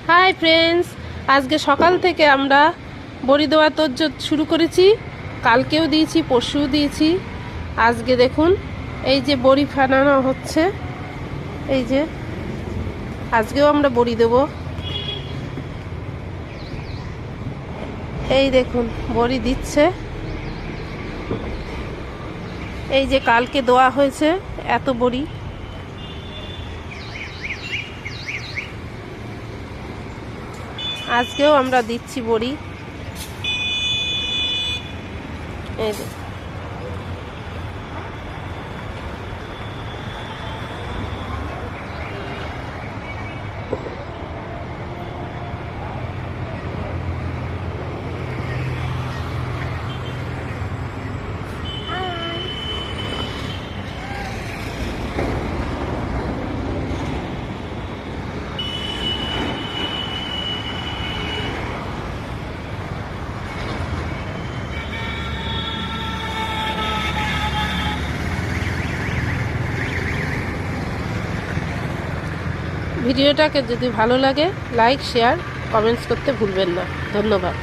Hi friends, আজকে সকাল থেকে আমরা বড়ি দেওয়া তোড়জোড় শুরু করেছি। কালকেও দিয়েছি, পরশুও দিয়েছি। আজকে দেখুন এই যে বড়ি ফাটানো হচ্ছে, এই যে আজকেও আমরা বড়ি দেব। এই দেখুন বড়ি দিচ্ছে। এই যে কালকে দেওয়া হয়েছে এত বড়ি, আজকেও আমরা দিচ্ছি বড়ি। এই যে ভিডিওটাকে যদি ভালো লাগে লাইক, শেয়ার, কমেন্টস করতে ভুলবেন না। ধন্যবাদ।